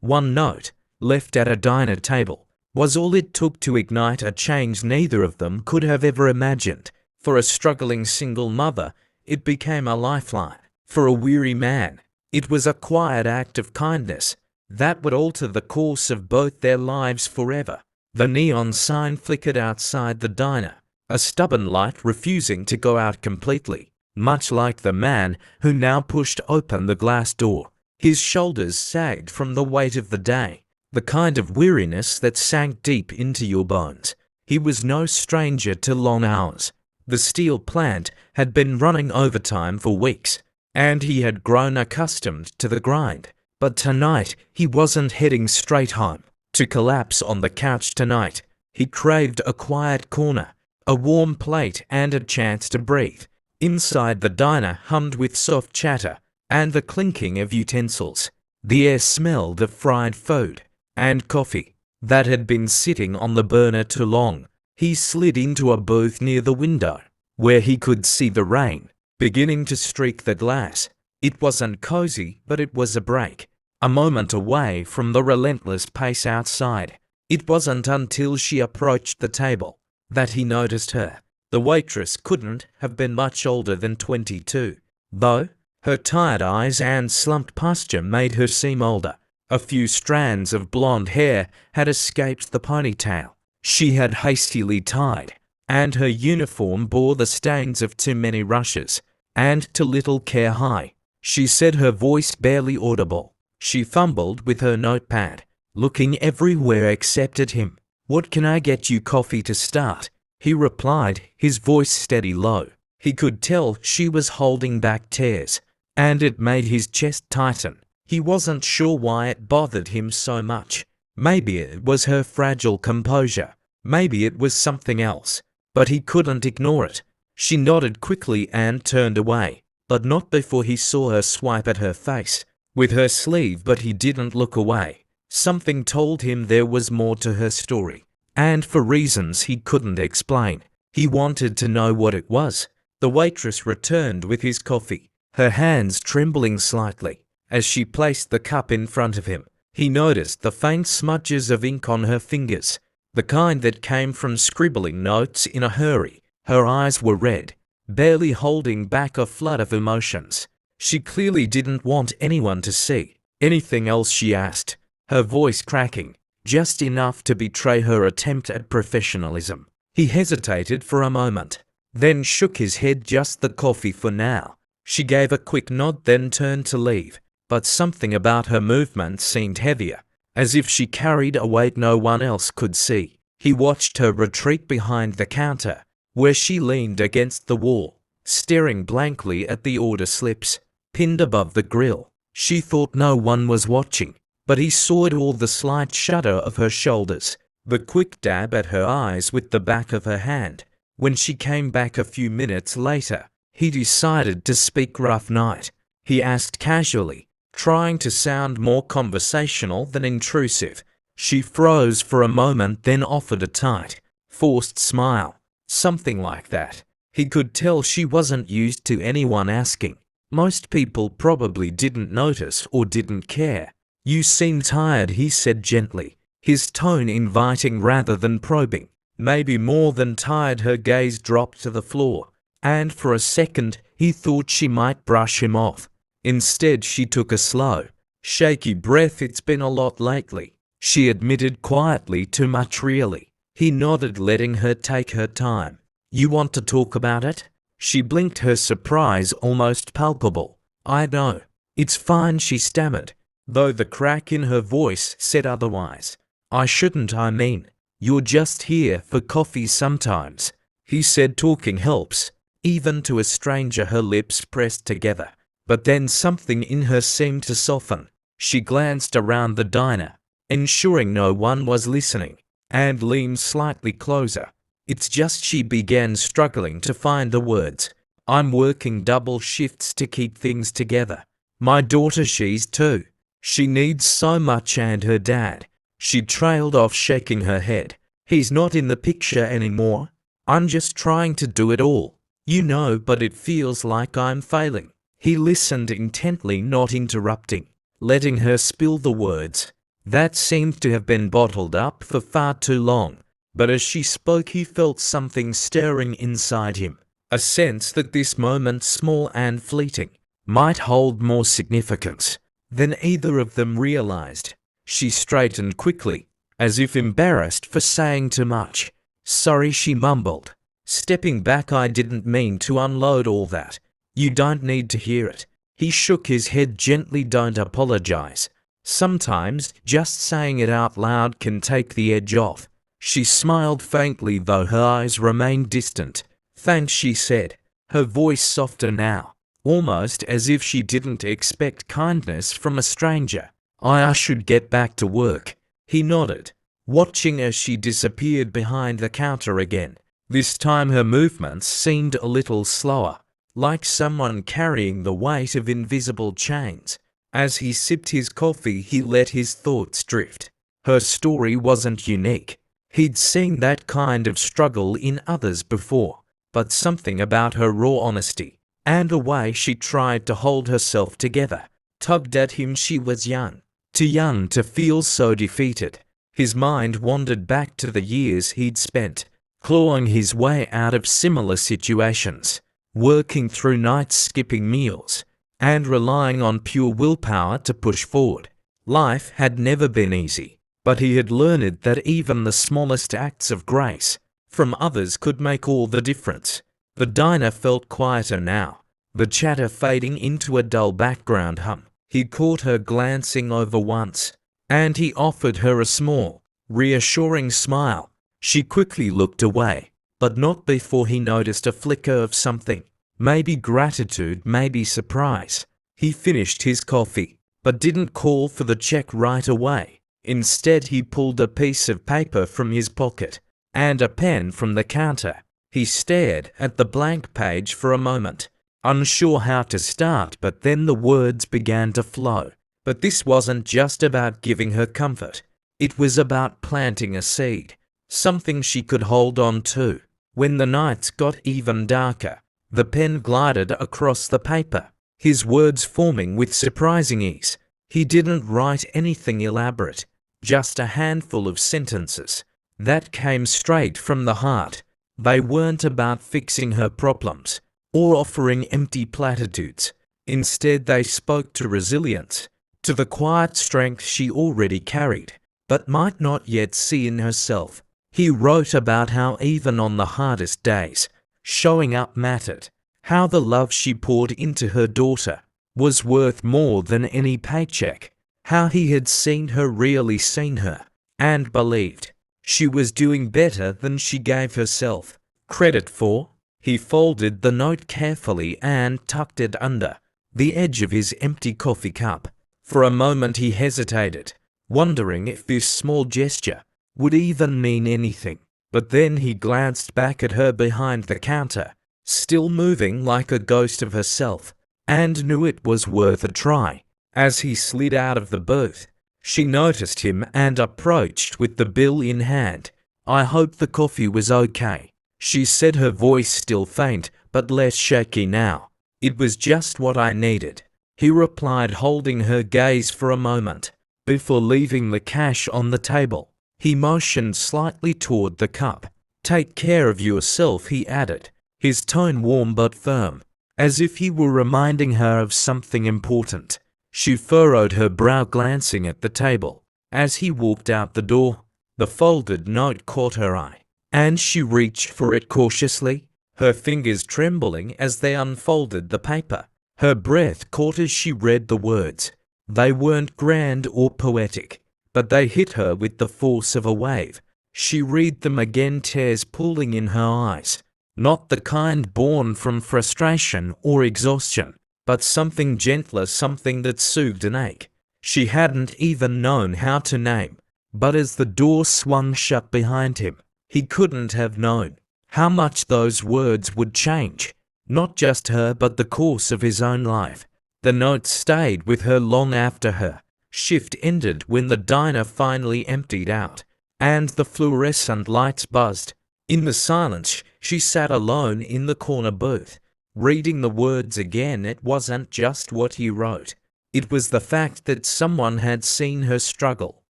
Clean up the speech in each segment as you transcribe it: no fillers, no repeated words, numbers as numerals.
One note, left at a diner table, was all it took to ignite a change neither of them could have ever imagined. For a struggling single mother, it became a lifeline. For a weary man, it was a quiet act of kindness that would alter the course of both their lives forever. The neon sign flickered outside the diner, a stubborn light refusing to go out completely, much like the man who now pushed open the glass door. His shoulders sagged from the weight of the day, the kind of weariness that sank deep into your bones. He was no stranger to long hours. The steel plant had been running overtime for weeks, and he had grown accustomed to the grind. But tonight, he wasn't heading straight home to collapse on the couch tonight. He craved a quiet corner, a warm plate, and a chance to breathe. Inside the diner hummed with soft chatter and the clinking of utensils. The air smelled of fried food and coffee that had been sitting on the burner too long. He slid into a booth near the window, where he could see the rain beginning to streak the glass. It wasn't cozy, but it was a break, a moment away from the relentless pace outside. It wasn't until she approached the table that he noticed her. The waitress couldn't have been much older than 22, though her tired eyes and slumped posture made her seem older. A few strands of blonde hair had escaped the ponytail she had hastily tied, and her uniform bore the stains of too many rushes and too little care. "Hi," she said, her voice barely audible. She fumbled with her notepad, looking everywhere except at him. "What can I get you?" "Coffee to start," he replied, his voice steady low. He could tell she was holding back tears, and it made his chest tighten. He wasn't sure why it bothered him so much. Maybe it was her fragile composure. Maybe it was something else. But he couldn't ignore it. She nodded quickly and turned away, but not before he saw her swipe at her face with her sleeve. But he didn't look away. Something told him there was more to her story, and for reasons he couldn't explain, he wanted to know what it was. The waitress returned with his coffee, her hands trembling slightly as she placed the cup in front of him. He noticed the faint smudges of ink on her fingers, the kind that came from scribbling notes in a hurry. Her eyes were red, barely holding back a flood of emotions. She clearly didn't want anyone to see. "Anything else?" she asked, her voice cracking, just enough to betray her attempt at professionalism. He hesitated for a moment, then shook his head. "Just the coffee for now." She gave a quick nod, then turned to leave, but something about her movement seemed heavier, as if she carried a weight no one else could see. He watched her retreat behind the counter, where she leaned against the wall, staring blankly at the order slips pinned above the grill. She thought no one was watching, but he saw it all: the slight shudder of her shoulders, the quick dab at her eyes with the back of her hand. When she came back a few minutes later, he decided to speak. "Rough night?" he asked casually, trying to sound more conversational than intrusive. She froze for a moment, then offered a tight, forced smile. Something like that. He could tell she wasn't used to anyone asking. Most people probably didn't notice or didn't care. "You seem tired," he said gently, his tone inviting rather than probing. Maybe more than tired. Her gaze dropped to the floor, and for a second he thought she might brush him off. Instead, she took a slow, shaky breath. "It's been a lot lately," she admitted quietly. "Too much, really." He nodded, letting her take her time. "You want to talk about it?" She blinked, her surprise almost palpable. "I know. It's fine," she stammered, though the crack in her voice said otherwise. "I shouldn't. I mean, you're just here for coffee sometimes," he said. "Talking helps, even to a stranger." Her lips pressed together, but then something in her seemed to soften. She glanced around the diner, ensuring no one was listening, and leaned slightly closer. "It's just," she began, struggling to find the words. "I'm working double shifts to keep things together. My daughter, she's 2. She needs so much, and her dad." She trailed off, shaking her head. "He's not in the picture anymore. I'm just trying to do it all, you know, but it feels like I'm failing." He listened intently, not interrupting, letting her spill the words. that seemed to have been bottled up for far too long. But as she spoke, he felt something stirring inside him, a sense that this moment, small and fleeting, might hold more significance than either of them realized. She straightened quickly, as if embarrassed for saying too much. "Sorry," she mumbled, stepping back. "I didn't mean to unload all that. You don't need to hear it." He shook his head gently. "Don't apologize. Sometimes just saying it out loud can take the edge off." She smiled faintly, though her eyes remained distant. "Thanks," she said, her voice softer now, almost as if she didn't expect kindness from a stranger. I should get back to work." He nodded, watching as she disappeared behind the counter again. This time her movements seemed a little slower, like someone carrying the weight of invisible chains. As he sipped his coffee, he let his thoughts drift. Her story wasn't unique. He'd seen that kind of struggle in others before, but something about her raw honesty and the way she tried to hold herself together tugged at him. She was young, too young to feel so defeated. His mind wandered back to the years he'd spent clawing his way out of similar situations, working through nights, skipping meals, and relying on pure willpower to push forward. Life had never been easy, but he had learned that even the smallest acts of grace from others could make all the difference. The diner felt quieter now, the chatter fading into a dull background hum. He caught her glancing over once, and he offered her a small, reassuring smile. She quickly looked away, but not before he noticed a flicker of something. Maybe gratitude, maybe surprise. He finished his coffee, but didn't call for the check right away. Instead, he pulled a piece of paper from his pocket and a pen from the counter. He stared at the blank page for a moment, unsure how to start, but then the words began to flow. But this wasn't just about giving her comfort. It was about planting a seed, something she could hold on to. When the nights got even darker, the pen glided across the paper, his words forming with surprising ease. He didn't write anything elaborate, just a handful of sentences that came straight from the heart. They weren't about fixing her problems or offering empty platitudes. Instead, they spoke to resilience, to the quiet strength she already carried, but might not yet see in herself. He wrote about how even on the hardest days, showing up mattered, how the love she poured into her daughter was worth more than any paycheck, how he had seen her, really seen her, and believed she was doing better than she gave herself credit for. He folded the note carefully and tucked it under the edge of his empty coffee cup. For a moment he hesitated, wondering if this small gesture would even mean anything. But then he glanced back at her behind the counter, still moving like a ghost of herself, and knew it was worth a try. As he slid out of the booth, she noticed him and approached with the bill in hand. "I hope the coffee was okay," she said, her voice still faint but less shaky now. "It was just what I needed," he replied, holding her gaze for a moment. Before leaving the cash on the table, he motioned slightly toward the cup. "Take care of yourself," he added, his tone warm but firm, as if he were reminding her of something important. She furrowed her brow, glancing at the table. As he walked out the door, the folded note caught her eye, and she reached for it cautiously, her fingers trembling as they unfolded the paper. Her breath caught as she read the words. They weren't grand or poetic, but they hit her with the force of a wave. She read them again, tears pooling in her eyes. Not the kind born from frustration or exhaustion, but something gentler, something that soothed an ache she hadn't even known how to name. But as the door swung shut behind him, he couldn't have known how much those words would change, not just her but the course of his own life. The note stayed with her long after her shift ended, when the diner finally emptied out and the fluorescent lights buzzed. In the silence, she sat alone in the corner booth, reading the words again. It wasn't just what he wrote. It was the fact that someone had seen her struggle,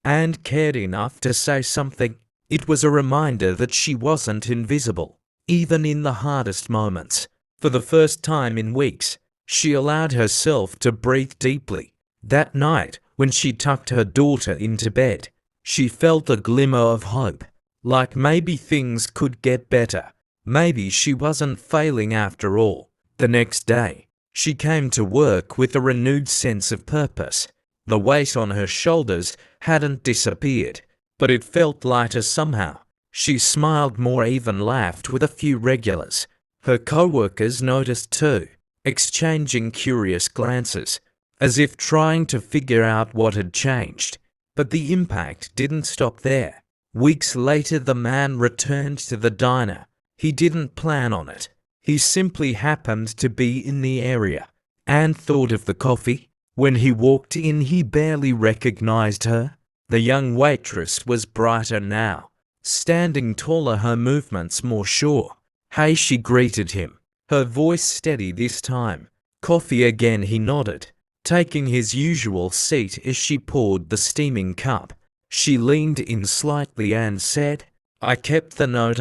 and cared enough to say something. It was a reminder that she wasn't invisible, even in the hardest moments. For the first time in weeks, she allowed herself to breathe deeply. That night, when she tucked her daughter into bed, she felt a glimmer of hope, like maybe things could get better. Maybe she wasn't failing after all. The next day, she came to work with a renewed sense of purpose. The weight on her shoulders hadn't disappeared, but it felt lighter somehow. She smiled more, even laughed with a few regulars. Her co-workers noticed too, exchanging curious glances, as if trying to figure out what had changed. But the impact didn't stop there. Weeks later, the man returned to the diner. He didn't plan on it. He simply happened to be in the area and thought of the coffee. When he walked in, he barely recognized her. The young waitress was brighter now, standing taller, her movements more sure. "Hey," she greeted him, her voice steady this time. "Coffee again," he nodded, taking his usual seat as she poured the steaming cup. She leaned in slightly and said, "I kept the note.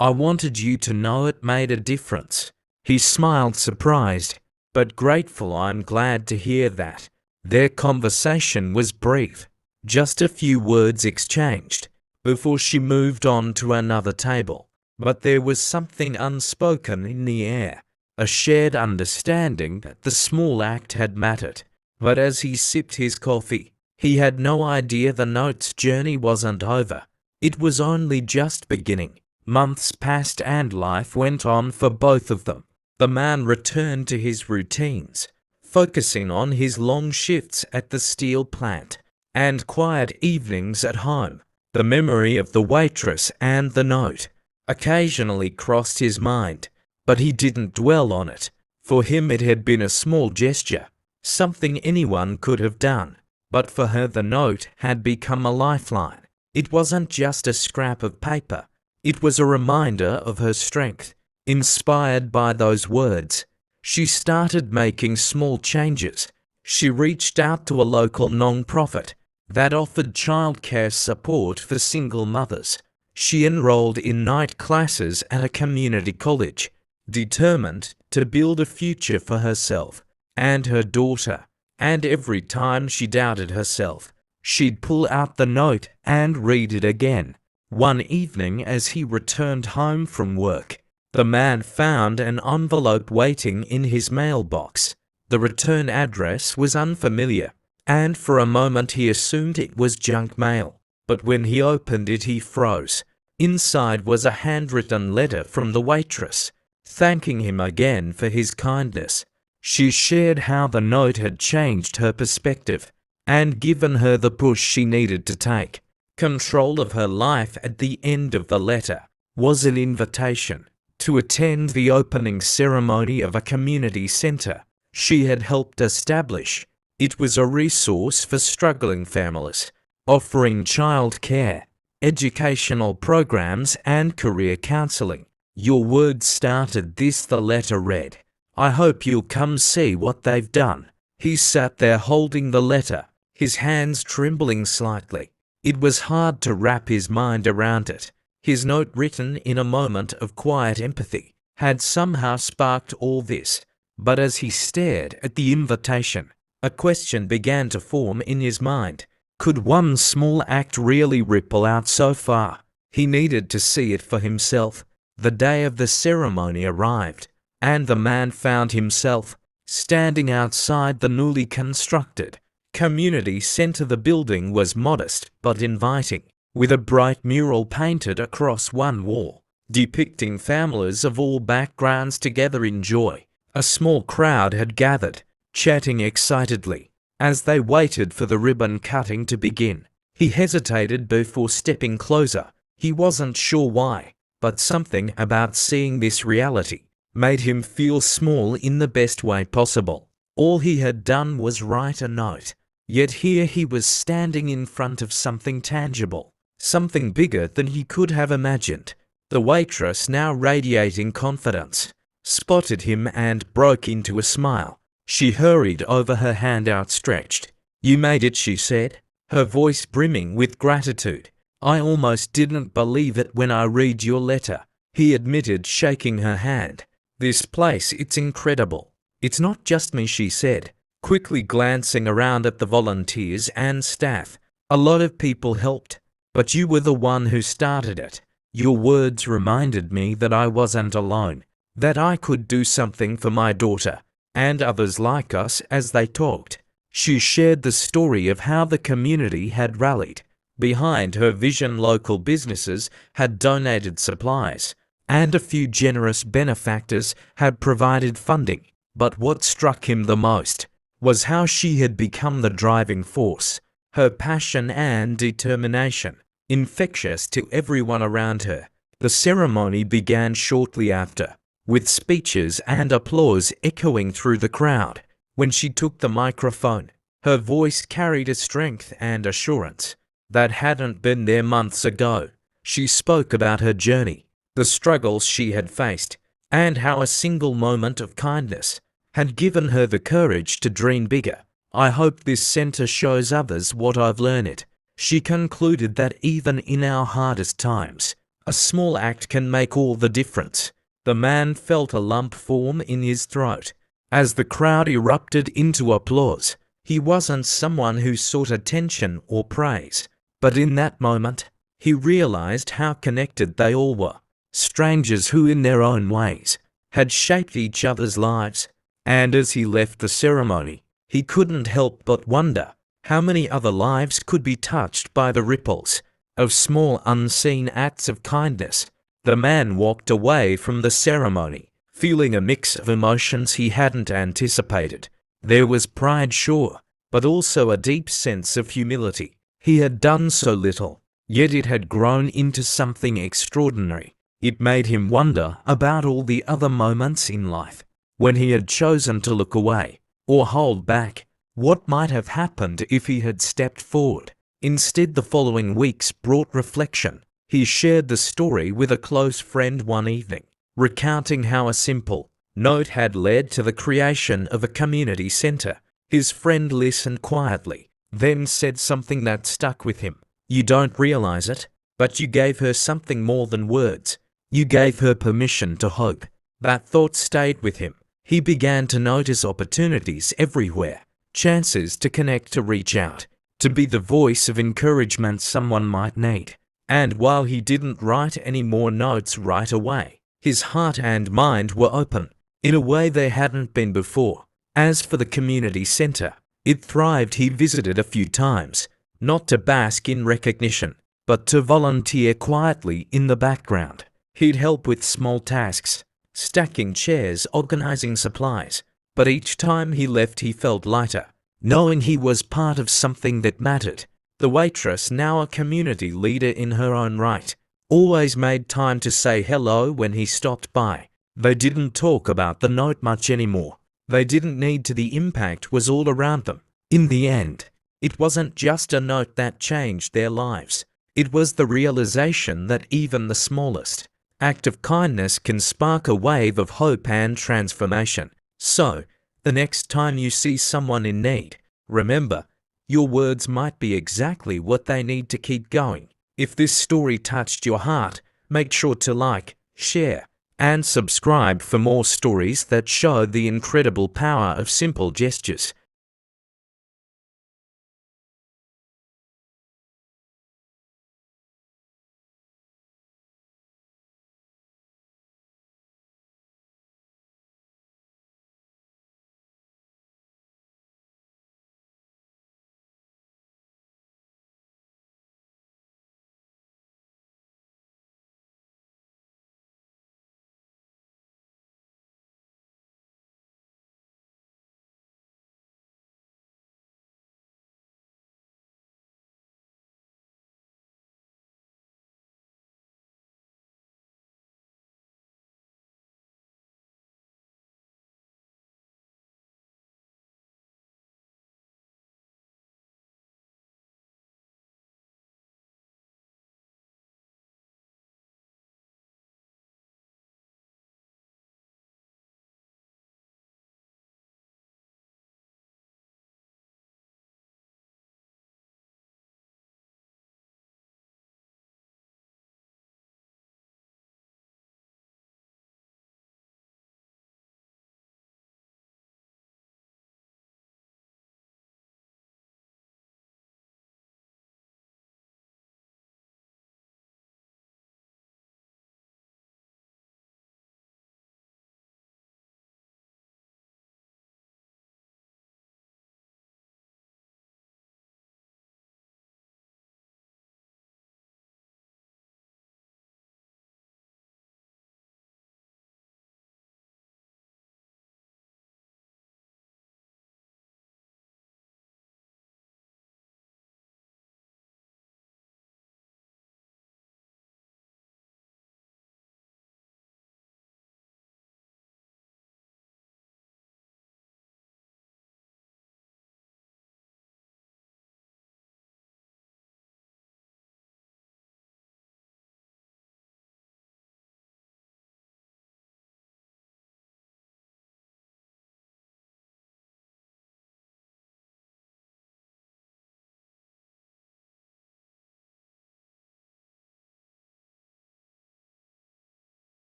I wanted you to know it made a difference." He smiled, surprised, but grateful. "I'm glad to hear that." Their conversation was brief, just a few words exchanged, before she moved on to another table. But there was something unspoken in the air, a shared understanding that the small act had mattered. But as he sipped his coffee, he had no idea the note's journey wasn't over. It was only just beginning. Months passed and life went on for both of them. The man returned to his routines, focusing on his long shifts at the steel plant and quiet evenings at home. The memory of the waitress and the note occasionally crossed his mind, but he didn't dwell on it. For him it had been a small gesture, something anyone could have done. But for her the note had become a lifeline. It wasn't just a scrap of paper. It was a reminder of her strength. Inspired by those words, she started making small changes. She reached out to a local non-profit that offered childcare support for single mothers. She enrolled in night classes at a community college, determined to build a future for herself and her daughter. And every time she doubted herself, she'd pull out the note and read it again. One evening, as he returned home from work, the man found an envelope waiting in his mailbox. The return address was unfamiliar, and for a moment he assumed it was junk mail. But when he opened it, he froze. Inside was a handwritten letter from the waitress, thanking him again for his kindness. She shared how the note had changed her perspective and given her the push she needed to take control of her life. At the end of the letter was an invitation to attend the opening ceremony of a community center she had helped establish. It was a resource for struggling families, offering child care, educational programs, and career counseling. "Your words started this," the letter read. "I hope you'll come see what they've done." He sat there holding the letter, his hands trembling slightly. It was hard to wrap his mind around it. His note, written in a moment of quiet empathy, had somehow sparked all this. But as he stared at the invitation, a question began to form in his mind. Could one small act really ripple out so far? He needed to see it for himself. The day of the ceremony arrived, and the man found himself standing outside the newly constructed community center. The building was modest but inviting, with a bright mural painted across one wall, depicting families of all backgrounds together in joy. A small crowd had gathered, chatting excitedly, as they waited for the ribbon cutting to begin. He hesitated before stepping closer. He wasn't sure why, but something about seeing this reality made him feel small in the best way possible. All he had done was write a note, yet here he was standing in front of something tangible, something bigger than he could have imagined. The waitress, now radiating confidence, spotted him and broke into a smile. She hurried over, her hand outstretched. "You made it," she said. her voice brimming with gratitude. "I almost didn't believe it when I read your letter," he admitted, shaking her hand. "This place, it's incredible." "It's not just me," she said, quickly glancing around at the volunteers and staff. "A lot of people helped, but you were the one who started it. Your words reminded me that I wasn't alone, that I could do something for my daughter and others like us." As they talked, she shared the story of how the community had rallied behind her vision. Local businesses had donated supplies, and a few generous benefactors had provided funding. But what struck him the most was how she had become the driving force, her passion and determination infectious to everyone around her. The ceremony began shortly after, with speeches and applause echoing through the crowd. When she took the microphone, her voice carried a strength and assurance that hadn't been there months ago. She spoke about her journey, the struggles she had faced, and how a single moment of kindness had given her the courage to dream bigger. "I hope this center shows others what I've learned." She concluded that even in our hardest times, a small act can make all the difference. The man felt a lump form in his throat as the crowd erupted into applause. He wasn't someone who sought attention or praise, but in that moment, he realized how connected they all were. Strangers who in their own ways had shaped each other's lives. And as he left the ceremony, he couldn't help but wonder how many other lives could be touched by the ripples of small unseen acts of kindness. The man walked away from the ceremony, feeling a mix of emotions he hadn't anticipated. There was pride, sure, but also a deep sense of humility. He had done so little, yet it had grown into something extraordinary. It made him wonder about all the other moments in life when he had chosen to look away or hold back. What might have happened if he had stepped forward? Instead, the following weeks brought reflection. He shared the story with a close friend one evening, recounting how a simple note had led to the creation of a community center. His friend listened quietly, then said something that stuck with him. "You don't realize it, but you gave her something more than words. You gave her permission to hope." That thought stayed with him. He began to notice opportunities everywhere, chances to connect, to reach out, to be the voice of encouragement someone might need. And while he didn't write any more notes right away, his heart and mind were open in a way they hadn't been before. As for the community center, it thrived. He visited a few times, not to bask in recognition, but to volunteer quietly in the background. He'd help with small tasks, stacking chairs, organizing supplies. But each time he left, he felt lighter, knowing he was part of something that mattered. The waitress, now a community leader in her own right, always made time to say hello when he stopped by. They didn't talk about the note much anymore. They didn't need to. The impact was all around them. In the end, it wasn't just a note that changed their lives. It was the realization that even the smallest act of kindness can spark a wave of hope and transformation. So, the next time you see someone in need, remember, your words might be exactly what they need to keep going. If this story touched your heart, make sure to like, share, and subscribe for more stories that show the incredible power of simple gestures.